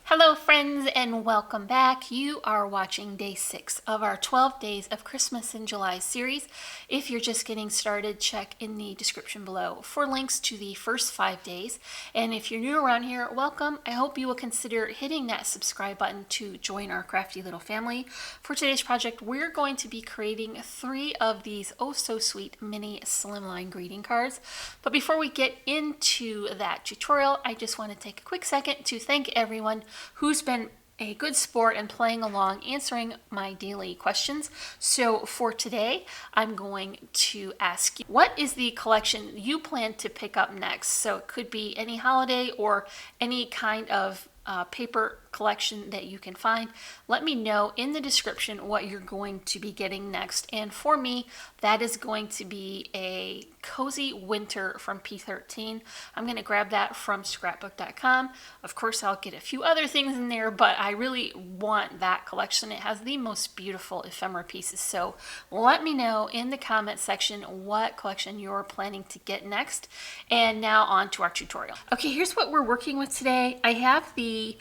Hello friends and welcome back. You are watching day 6 of our 12 Days of Christmas in July series. If you're just getting started, check in the description below for links to the first 5 days. And if you're new around here, welcome. I hope you will consider hitting that subscribe button to join our crafty little family. For today's project, we're going to be creating 3 of these oh so sweet mini Slimline greeting cards. But before we get into that tutorial, I just want to take a quick second to thank everyone who's been a good sport and playing along answering my daily questions. So for today, I'm going to ask you, what is the collection you plan to pick up next? So it could be any holiday or any kind of paper collection that you can find. Let me know in the description what you're going to be getting next. And for me, that is going to be a cozy winter from P13. I'm going to grab that from scrapbook.com. Of course, I'll get a few other things in there, but I really want that collection. It has the most beautiful ephemera pieces. So let me know in the comment section what collection you're planning to get next. And now on to our tutorial. Okay, here's what we're working with today. I have A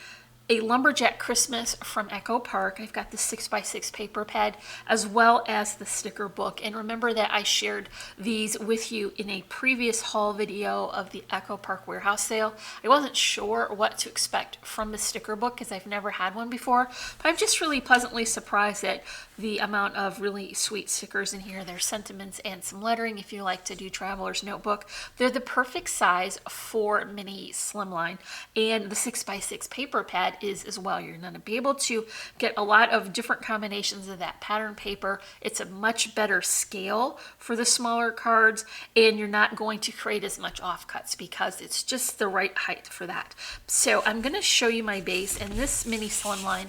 Lumberjack Christmas from Echo Park. I've got the 6x6 paper pad as well as the sticker book. And remember that I shared these with you in a previous haul video of the Echo Park warehouse sale. I wasn't sure what to expect from the sticker book because I've never had one before, but I'm just really pleasantly surprised at the amount of really sweet stickers in here. There's sentiments and some lettering if you like to do traveler's notebook. They're the perfect size for mini Slimline, and the 6x6 paper pad is as well. You're going to be able to get a lot of different combinations of that pattern paper. It's a much better scale for the smaller cards, and you're not going to create as much offcuts because it's just the right height for that. So I'm going to show you my base, and this mini Slimline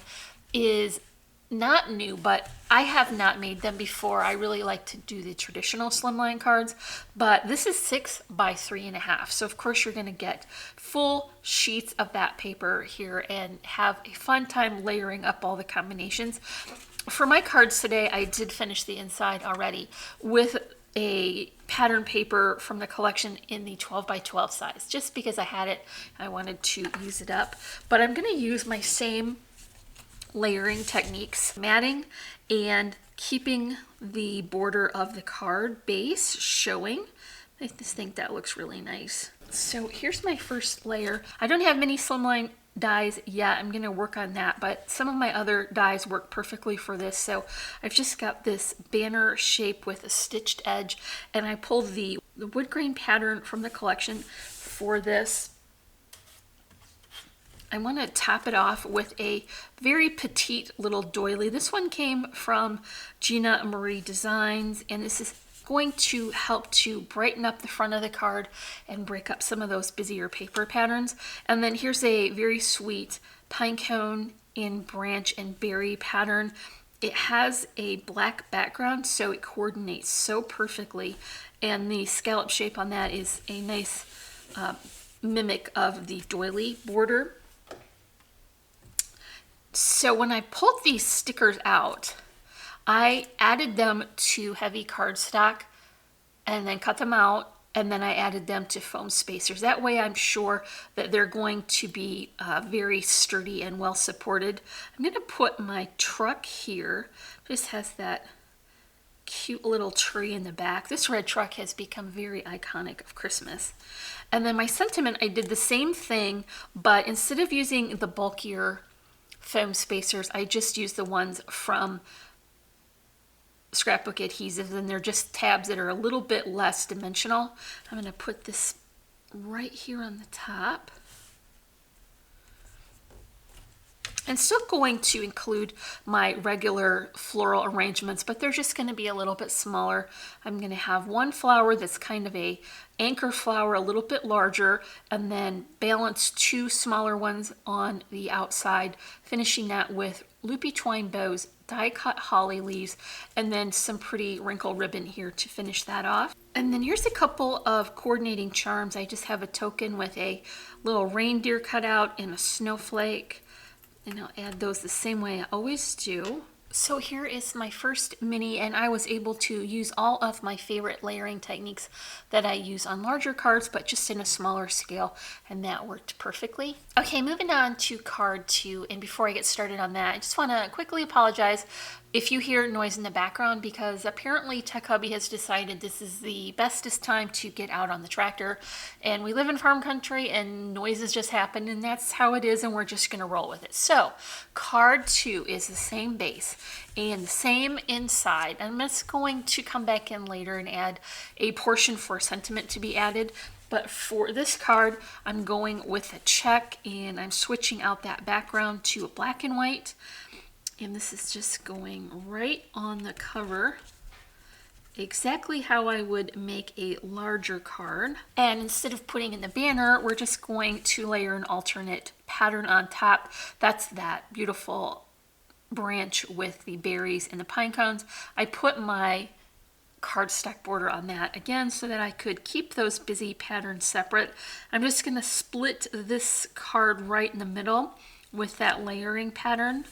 is not new, but I have not made them before. I really like to do the traditional Slimline cards, but this is 6 by 3.5. So of course you're going to get full sheets of that paper here and have a fun time layering up all the combinations. For my cards today, I did finish the inside already with a pattern paper from the collection in the 12 by 12 size, just because I had it. I wanted to use it up, but I'm going to use my same layering techniques, matting and keeping the border of the card base showing. I just think that looks really nice. So here's my first layer. I don't have many Slimline dies yet. I'm going to work on that, but some of my other dies work perfectly for this. So I've just got this banner shape with a stitched edge, and I pulled the wood grain pattern from the collection for this. I want to top it off with a very petite little doily. This one came from Gina Marie Designs, and this is going to help to brighten up the front of the card and break up some of those busier paper patterns. And then here's a very sweet pine cone in branch and berry pattern. It has a black background, so it coordinates so perfectly, and the scallop shape on that is a nice mimic of the doily border. So when I pulled these stickers out, I added them to heavy cardstock and then cut them out, and then I added them to foam spacers. That way I'm sure that they're going to be very sturdy and well supported. I'm going to put my truck here. This has that cute little tree in the back. This red truck has become very iconic of Christmas. And then my sentiment, I did the same thing, but instead of using the bulkier foam spacers, I just use the ones from Scrapbook Adhesives, and they're just tabs that are a little bit less dimensional. I'm going to put this right here on the top. I'm still going to include my regular floral arrangements, but they're just going to be a little bit smaller. I'm going to have one flower that's kind of a anchor flower, a little bit larger, and then balance 2 smaller ones on the outside, finishing that with loopy twine bows, die cut holly leaves, and then some pretty wrinkle ribbon here to finish that off. And then here's a couple of coordinating charms. I just have a token with a little reindeer cutout and a snowflake, and I'll add those the same way I always do. So here is my first mini, and I was able to use all of my favorite layering techniques that I use on larger cards, but just in a smaller scale, and that worked perfectly. Okay, moving on to card 2, and before I get started on that, I just want to quickly apologize if you hear noise in the background, because apparently Tech Hubby has decided this is the bestest time to get out on the tractor, and we live in farm country and noises just happen, and that's how it is, and we're just going to roll with it. So card 2 is the same base and the same inside. I'm just going to come back in later and add a portion for sentiment to be added. But for this card, I'm going with a check, and I'm switching out that background to a black and white. And this is just going right on the cover, exactly how I would make a larger card. And instead of putting in the banner, we're just going to layer an alternate pattern on top. That's that beautiful branch with the berries and the pine cones. I put my cardstock border on that again so that I could keep those busy patterns separate. I'm just going to split this card right in the middle with that layering pattern,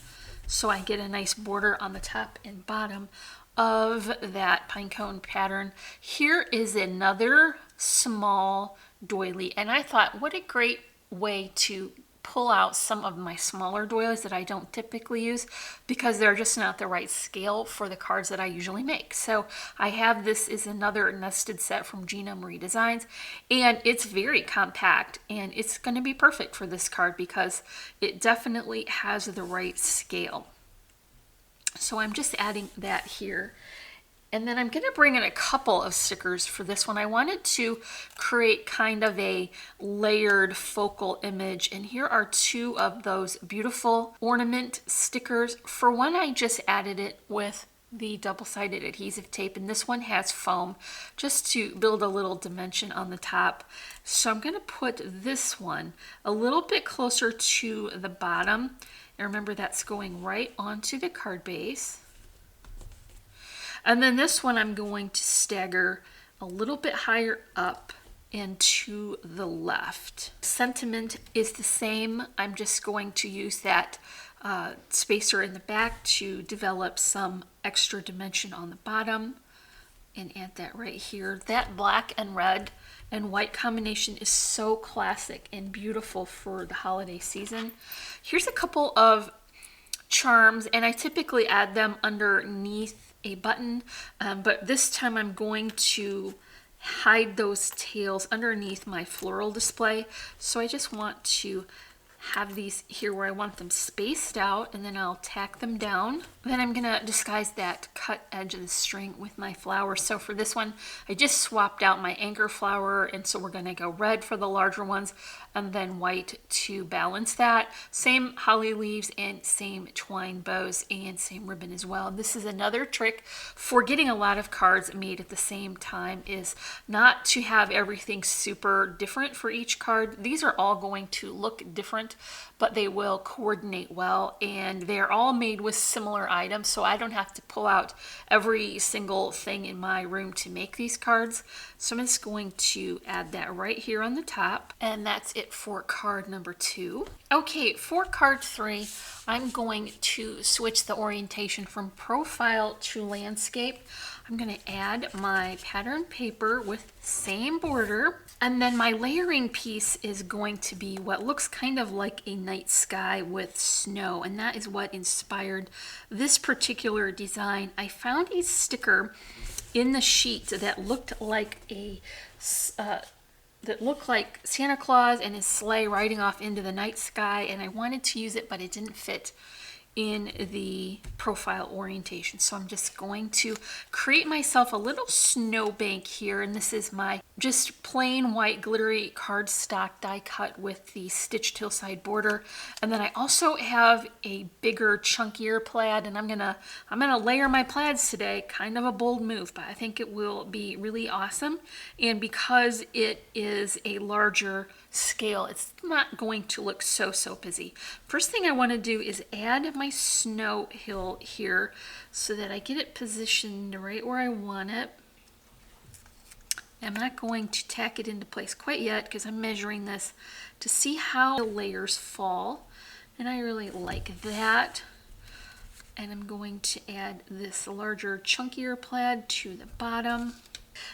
so I get a nice border on the top and bottom of that pine cone pattern. Here is another small doily, and I thought, what a great way to pull out some of my smaller doilies that I don't typically use, because they're just not the right scale for the cards that I usually make. So I have, this is another nested set from Gina Marie Designs, and it's very compact, and it's going to be perfect for this card because it definitely has the right scale. So I'm just adding that here. And then I'm going to bring in a couple of stickers for this one. I wanted to create kind of a layered focal image, and here are 2 of those beautiful ornament stickers. For one, I just added it with the double-sided adhesive tape, and this one has foam just to build a little dimension on the top. So I'm going to put this one a little bit closer to the bottom, and remember that's going right onto the card base. And then this one I'm going to stagger a little bit higher up and to the left. Sentiment is the same. I'm just going to use that spacer in the back to develop some extra dimension on the bottom and add that right here. That black and red and white combination is so classic and beautiful for the holiday season. Here's a couple of charms, and I typically add them underneath a button, but this time I'm going to hide those tails underneath my floral display. So I just want to have these here where I want them spaced out, and then I'll tack them down. Then I'm gonna disguise that cut edge of the string with my flower. So for this one, I just swapped out my anchor flower, and so we're gonna go red for the larger ones and then white to balance that. Same holly leaves and same twine bows and same ribbon as well. This is another trick for getting a lot of cards made at the same time, is not to have everything super different for each card. These are all going to look different, but they will coordinate well, and they're all made with similar items, so I don't have to pull out every single thing in my room to make these cards. So I'm just going to add that right here on the top, and that's it for card number 2. Okay, for card 3, I'm going to switch the orientation from profile to landscape. I'm going to add my pattern paper with same border, and then my layering piece is going to be what looks kind of like a night sky with snow, and that is what inspired this particular design. I found a sticker in the sheet that looked like Santa Claus and his sleigh riding off into the night sky, and I wanted to use it, but it didn't fit in the profile orientation. So I'm just going to create myself a little snowbank here, and this is my just plain white glittery cardstock die cut with the stitched hillside border. And then I also have a bigger, chunkier plaid, and I'm gonna layer my plaids today. Kind of a bold move, but I think it will be really awesome. And because it is a larger scale, it's not going to look so busy. First thing I want to do is add my snow hill here so that I get it positioned right where I want it. I'm not going to tack it into place quite yet because I'm measuring this to see how the layers fall, and I really like that. And I'm going to add this larger, chunkier plaid to the bottom.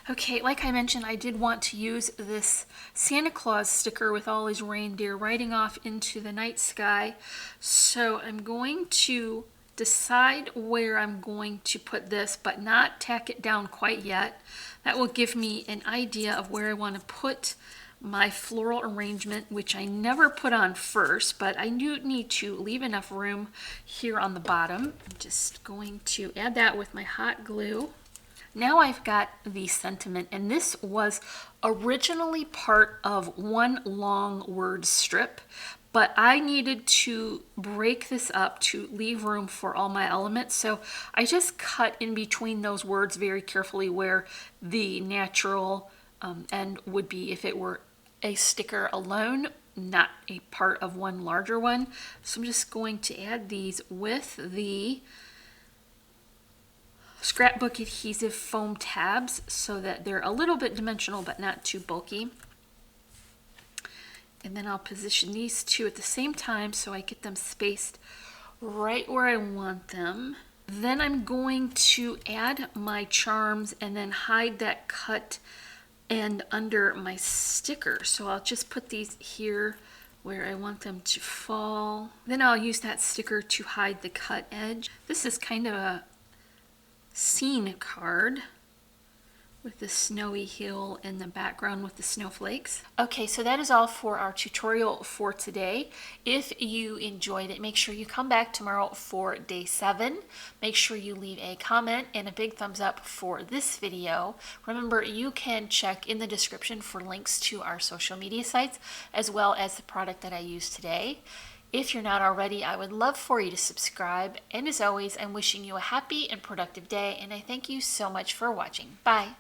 Okay, like I mentioned, I did want to use this Santa Claus sticker with all his reindeer riding off into the night sky. So I'm going to decide where I'm going to put this, but not tack it down quite yet. That will give me an idea of where I want to put my floral arrangement, which I never put on first, but I do need to leave enough room here on the bottom. I'm just going to add that with my hot glue. Now I've got the sentiment, and this was originally part of one long word strip, but I needed to break this up to leave room for all my elements. So I just cut in between those words very carefully where the natural end would be if it were a sticker alone, not a part of one larger one. So I'm just going to add these with the scrapbook adhesive foam tabs so that they're a little bit dimensional but not too bulky. And then I'll position these two at the same time so I get them spaced right where I want them. Then I'm going to add my charms and then hide that cut end under my sticker. So I'll just put these here where I want them to fall. Then I'll use that sticker to hide the cut edge. This is kind of a scene card with the snowy hill in the background with the snowflakes. Okay, so that is all for our tutorial for today. If you enjoyed it, make sure you come back tomorrow for day 7. Make sure you leave a comment and a big thumbs up for this video. Remember, you can check in the description for links to our social media sites as well as the product that I used today. If you're not already, I would love for you to subscribe. And as always, I'm wishing you a happy and productive day, and I thank you so much for watching. Bye.